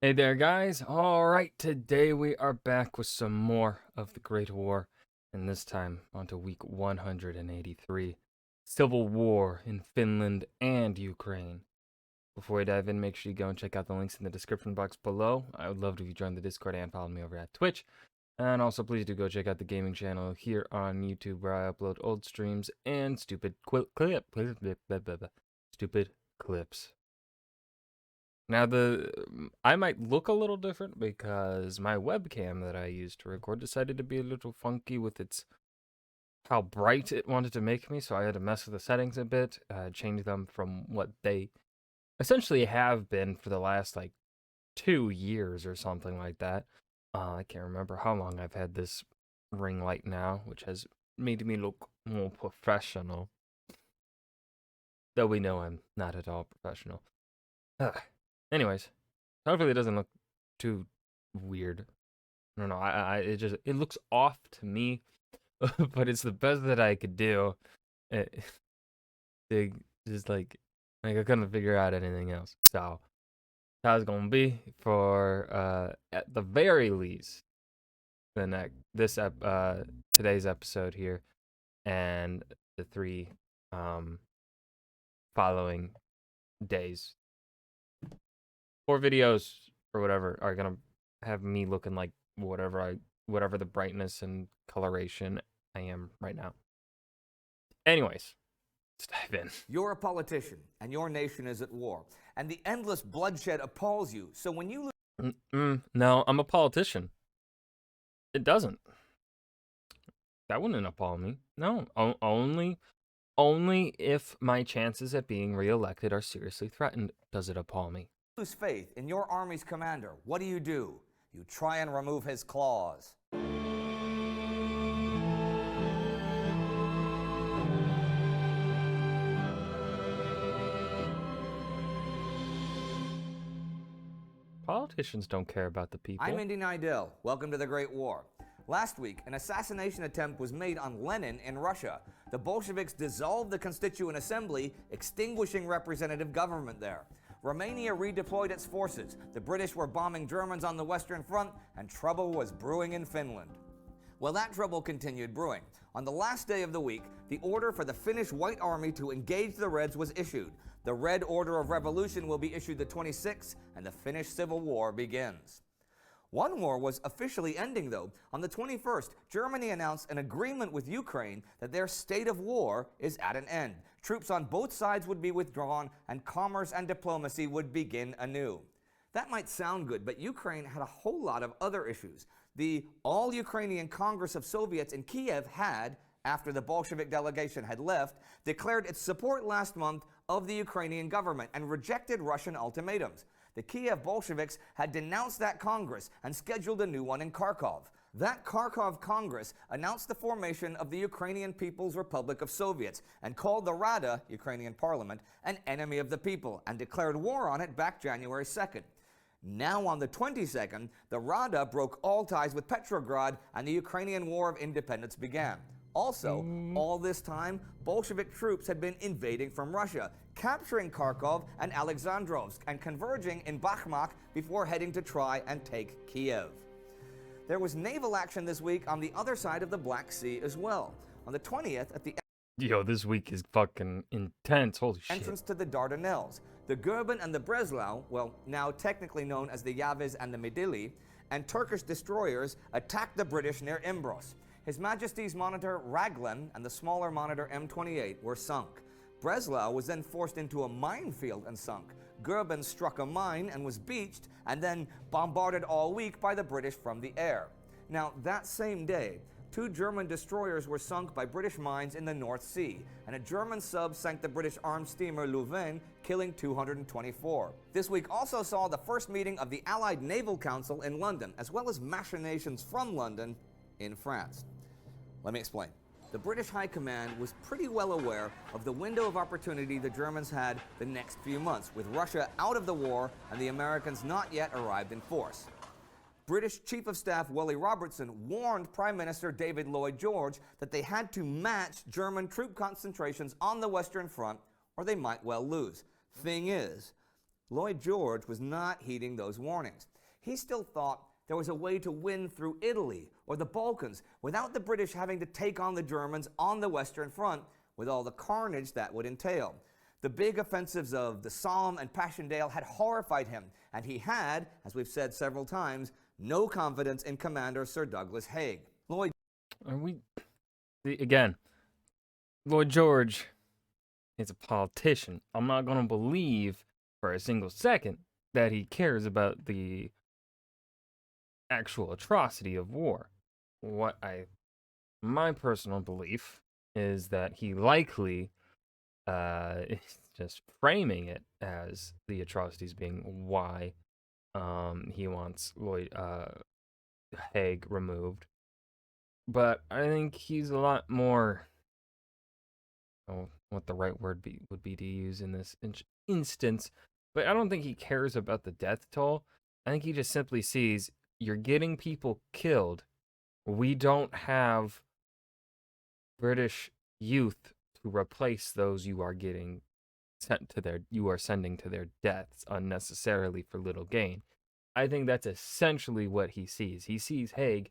Hey there, guys. All right, today we are back with some more of the Great War, and this time onto week 183 Civil War in Finland and Ukraine. Before we dive in, make sure you go and check out the links in the description box below. I would love it if you join the Discord and follow me over at Twitch. And also, please do go check out the gaming channel here on YouTube, where I upload old streams and stupid clips. Now I might look a little different because my webcam that I used to record decided to be a little funky with its how bright it wanted to make me, so I had to mess with the settings a bit, change them from what they essentially have been for the last like 2 years or something like that. I can't remember how long I've had this ring light now, which has made me look more professional. Though we know I'm not at all professional. Anyways, hopefully it doesn't look too weird. I don't know. It looks off to me, but it's the best that I could do. It, to just like I couldn't figure out anything else. So that's gonna be for at the very least the next today's episode here and the three following days. 4 videos or whatever are gonna have me looking like whatever the brightness and coloration I am right now. Anyways, let's dive in. You're a politician, and your nation is at war, and the endless bloodshed appalls you. So when you No, I'm a politician. It doesn't. That wouldn't appall me. No, only if my chances at being reelected are seriously threatened does it appall me. lose faith in your army's commander, what do? You try and remove his claws. Politicians don't care about the people. I'm Indy Neidell. Welcome to the Great War. Last week, an assassination attempt was made on Lenin in Russia. The Bolsheviks dissolved the Constituent Assembly, extinguishing representative government there. Romania redeployed its forces. The British were bombing Germans on the Western Front, and trouble was brewing in Finland. Well, that trouble continued brewing. On the last day of the week, the order for the Finnish White Army to engage the Reds was issued. The Red Order of Revolution will be issued the 26th, and the Finnish Civil War begins. One war was officially ending, though. On the 21st, Germany announced an agreement with Ukraine that their state of war is at an end. Troops on both sides would be withdrawn, and commerce and diplomacy would begin anew. That might sound good, but Ukraine had a whole lot of other issues. The All-Ukrainian Congress of Soviets in Kiev had, after the Bolshevik delegation had left, declared its support last month of the Ukrainian government and rejected Russian ultimatums. The Kiev Bolsheviks had denounced that Congress and scheduled a new one in Kharkov. That Kharkov Congress announced the formation of the Ukrainian People's Republic of Soviets and called the Rada, Ukrainian parliament, an enemy of the people and declared war on it back January 2nd. Now on the 22nd, the Rada broke all ties with Petrograd and the Ukrainian War of Independence began. Also, all this time, Bolshevik troops had been invading from Russia, capturing Kharkov and Alexandrovsk and converging in Bakhmut before heading to try and take Kiev. There was naval action this week on the other side of the Black Sea as well. On the 20th, at the Yo, this week is fucking intense. Holy shit. entrance to the Dardanelles, the Goeben and the Breslau, well, now technically known as the Yavuz and the Midilli, and Turkish destroyers attacked the British near Imbros. His Majesty's monitor Raglan and the smaller monitor M28 were sunk. Breslau was then forced into a minefield and sunk. Goeben struck a mine and was beached, and then bombarded all week by the British from the air. Now, that same day, 2 German destroyers were sunk by British mines in the North Sea, and a German sub sank the British armed steamer Louvain, killing 224. This week also saw the first meeting of the Allied Naval Council in London, as well as machinations from London in France. Let me explain. The British High Command was pretty well aware of the window of opportunity the Germans had the next few months, with Russia out of the war and the Americans not yet arrived in force. British Chief of Staff Willie Robertson warned Prime Minister David Lloyd George that they had to match German troop concentrations on the Western Front or they might well lose. Thing is, Lloyd George was not heeding those warnings. He still thought there was a way to win through Italy or the Balkans without the British having to take on the Germans on the Western Front with all the carnage that would entail. The big offensives of the Somme and Passchendaele had horrified him, and he had, as we've said several times, no confidence in Commander Sir Douglas Haig. Again, Lloyd George is a politician. I'm not going to believe for a single second that he cares about the actual atrocity of war. My personal belief is that he likely is just framing it as the atrocities being why he wants Haig removed. But I think he's a lot more, what the right word would be to use in this instance, but I don't think he cares about the death toll. I think he just simply sees, you're getting people killed. We don't have British youth to replace those you are getting sending to their deaths unnecessarily for little gain. I think that's essentially what he sees. He sees Haig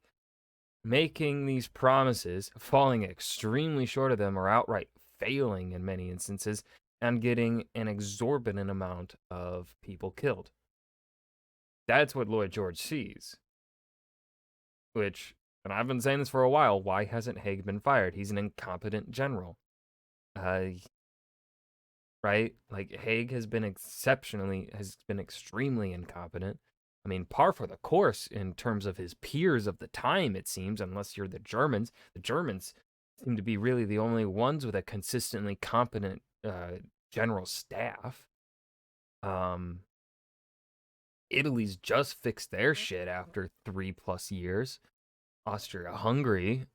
making these promises, falling extremely short of them, or outright failing in many instances, and getting an exorbitant amount of people killed. That's what Lloyd George sees. Which, and I've been saying this for a while, why hasn't Haig been fired? He's an incompetent general. Right? Like, Haig has been extremely incompetent. I mean, par for the course in terms of his peers of the time, it seems, unless you're the Germans. The Germans seem to be really the only ones with a consistently competent general staff. Italy's just fixed their shit after 3+ years. Austria-Hungary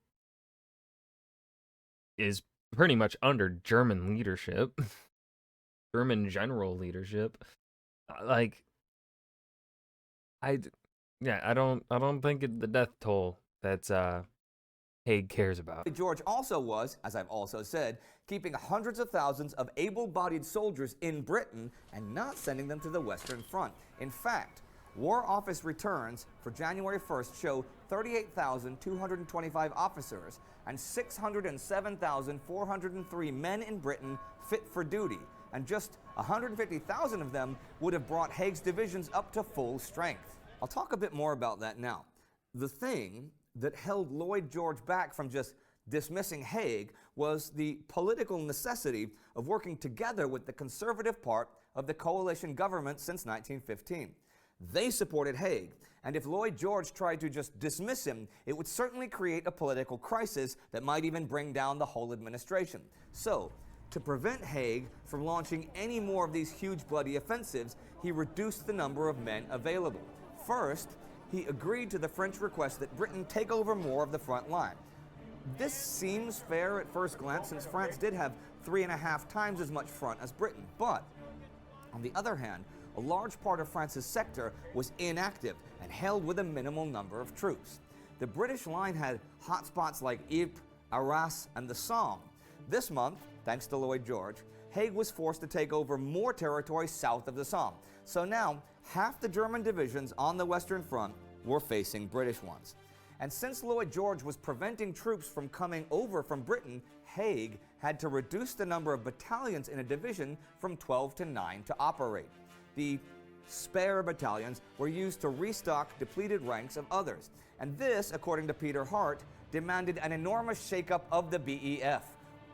is pretty much under German leadership. German general leadership. I don't think it's the death toll that's Haig cares about. George also was, as I've also said, keeping hundreds of thousands of able-bodied soldiers in Britain and not sending them to the Western Front. In fact, War Office returns for January 1st show 38,225 officers and 607,403 men in Britain fit for duty, and just 150,000 of them would have brought Haig's divisions up to full strength. I'll talk a bit more about that now. The thing that held Lloyd George back from just dismissing Haig was the political necessity of working together with the conservative part of the coalition government since 1915. They supported Haig, and if Lloyd George tried to just dismiss him, it would certainly create a political crisis that might even bring down the whole administration. So, to prevent Haig from launching any more of these huge bloody offensives, he reduced the number of men available. First, he agreed to the French request that Britain take over more of the front line. This seems fair at first glance, since France did have 3.5 times as much front as Britain. But, on the other hand, a large part of France's sector was inactive and held with a minimal number of troops. The British line had hotspots like Ypres, Arras, and the Somme. This month, thanks to Lloyd George, Haig was forced to take over more territory south of the Somme. So now, half the German divisions on the Western Front were facing British ones. And since Lloyd George was preventing troops from coming over from Britain, Haig had to reduce the number of battalions in a division from 12 to 9 to operate. The spare battalions were used to restock depleted ranks of others. And this, according to Peter Hart, demanded an enormous shakeup of the BEF.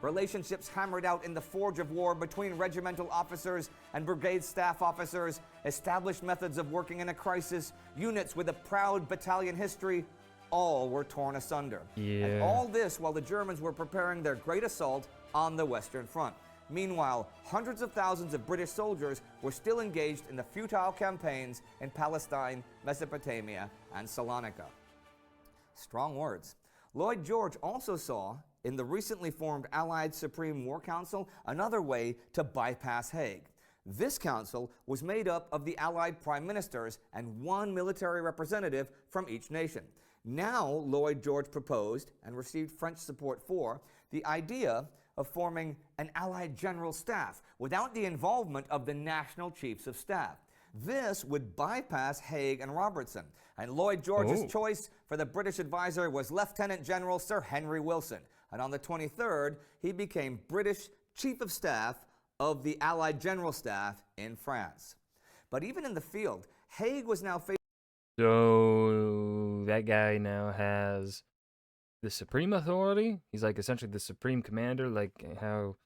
Relationships hammered out in the forge of war between regimental officers and brigade staff officers, established methods of working in a crisis, units with a proud battalion history, all were torn asunder. Yeah. And all this while the Germans were preparing their great assault on the Western Front. Meanwhile, hundreds of thousands of British soldiers were still engaged in the futile campaigns in Palestine, Mesopotamia, and Salonika. Strong words. Lloyd George also saw in the recently formed Allied Supreme War Council another way to bypass Haig. This council was made up of the Allied prime ministers and one military representative from each nation. Now, Lloyd George proposed, and received French support for, the idea of forming an Allied General Staff without the involvement of the National Chiefs of Staff. This would bypass Haig and Robertson, and Lloyd George's choice for the British advisor was Lieutenant General Sir Henry Wilson. And on the 23rd, he became British Chief of Staff of the Allied General Staff in France. But even in the field, Haig was now facing... So that guy now has the supreme authority. He's like essentially the supreme commander, like how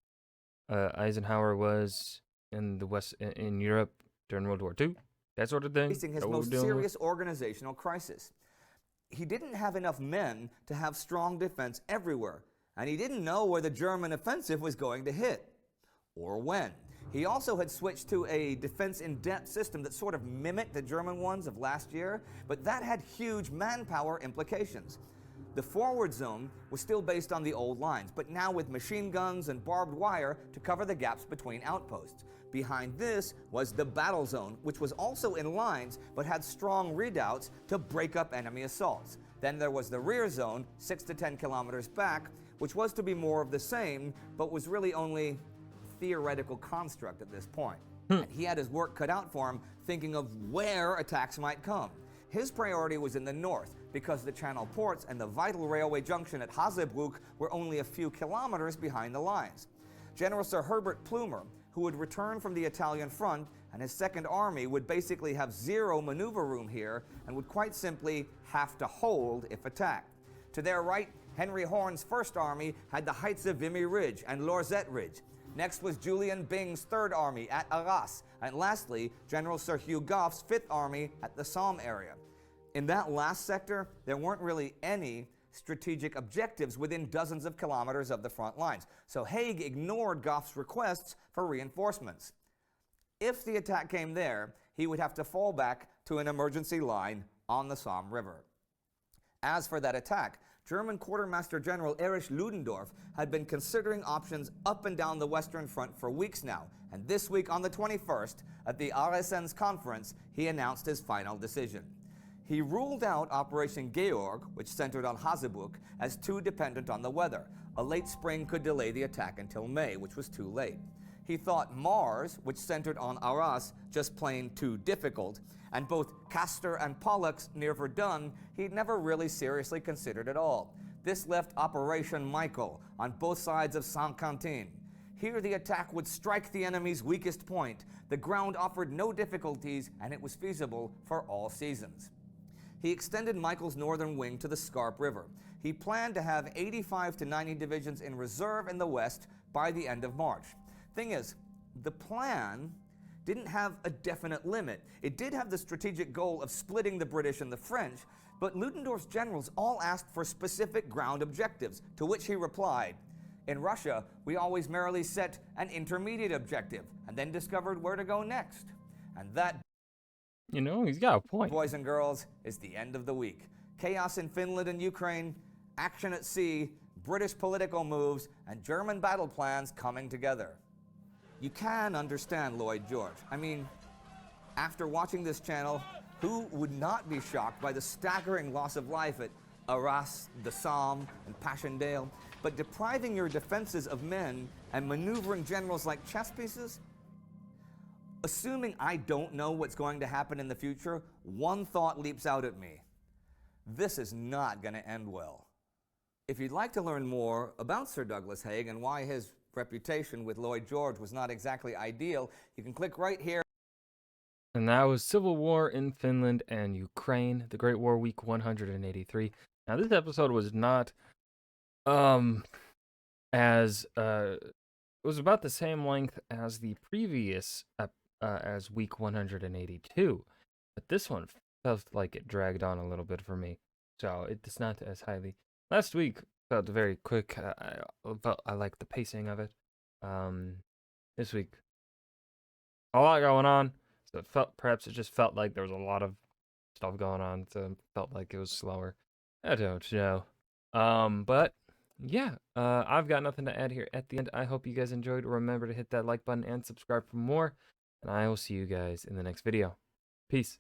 Eisenhower was in the West in Europe during World War II, that sort of thing. Facing his most serious organizational crisis. He didn't have enough men to have strong defense everywhere, and he didn't know where the German offensive was going to hit, or when. He also had switched to a defense-in-depth system that sort of mimicked the German ones of last year, but that had huge manpower implications. The forward zone was still based on the old lines, but now with machine guns and barbed wire to cover the gaps between outposts. Behind this was the battle zone, which was also in lines, but had strong redoubts to break up enemy assaults. Then there was the rear zone, 6 to 10 kilometers back, which was to be more of the same, but was really only theoretical construct at this point. And he had his work cut out for him, thinking of where attacks might come. His priority was in the north, because the Channel ports and the vital railway junction at Hazebrouck were only a few kilometers behind the lines. General Sir Herbert Plumer, who would return from the Italian front, and his Second Army would basically have zero maneuver room here and would quite simply have to hold if attacked. To their right, Henry Horne's First Army had the heights of Vimy Ridge and Lorzette Ridge. Next was Julian Byng's Third Army at Arras, and lastly, General Sir Hugh Gough's Fifth Army at the Somme area. In that last sector, there weren't really any strategic objectives within dozens of kilometers of the front lines, so Haig ignored Gough's requests for reinforcements. If the attack came there, he would have to fall back to an emergency line on the Somme River. As for that attack, German Quartermaster General Erich Ludendorff had been considering options up and down the Western Front for weeks now, and this week on the 21st, at the Arlesens conference, he announced his final decision. He ruled out Operation Georg, which centered on Hazebrouck, as too dependent on the weather. A late spring could delay the attack until May, which was too late. He thought Mars, which centered on Arras, just plain too difficult, and both Castor and Pollux near Verdun he'd never really seriously considered at all. This left Operation Michael on both sides of Saint-Quentin. Here the attack would strike the enemy's weakest point. The ground offered no difficulties, and it was feasible for all seasons. He extended Michael's northern wing to the Scarpe River. He planned to have 85 to 90 divisions in reserve in the west by the end of March. Thing is, the plan didn't have a definite limit. It did have the strategic goal of splitting the British and the French, but Ludendorff's generals all asked for specific ground objectives, to which he replied, "In Russia, we always merely set an intermediate objective and then discovered where to go next." And that, you know, he's got a point. Boys and girls, is the end of the week. Chaos in Finland and Ukraine, action at sea, British political moves, and German battle plans coming together. You can understand Lloyd George. I mean, after watching this channel, who would not be shocked by the staggering loss of life at Arras, the Somme, and Passchendaele? But depriving your defenses of men and maneuvering generals like chess pieces? Assuming I don't know what's going to happen in the future, one thought leaps out at me. This is not going to end well. If you'd like to learn more about Sir Douglas Haig and why his reputation with Lloyd George was not exactly ideal, you can click right here. And that was Civil War in Finland and Ukraine, the Great War, week 183. Now, this episode was not it was about the same length as the previous as week 182, but this one felt like it dragged on a little bit for me, so it's not as highly. Last week felt very quick. I liked the pacing of it. This week, a lot going on, so it just felt like there was a lot of stuff going on, so it felt like it was slower. I don't know. But yeah, I've got nothing to add here at the end. I hope you guys enjoyed. Remember to hit that like button and subscribe for more, and I will see you guys in the next video. Peace.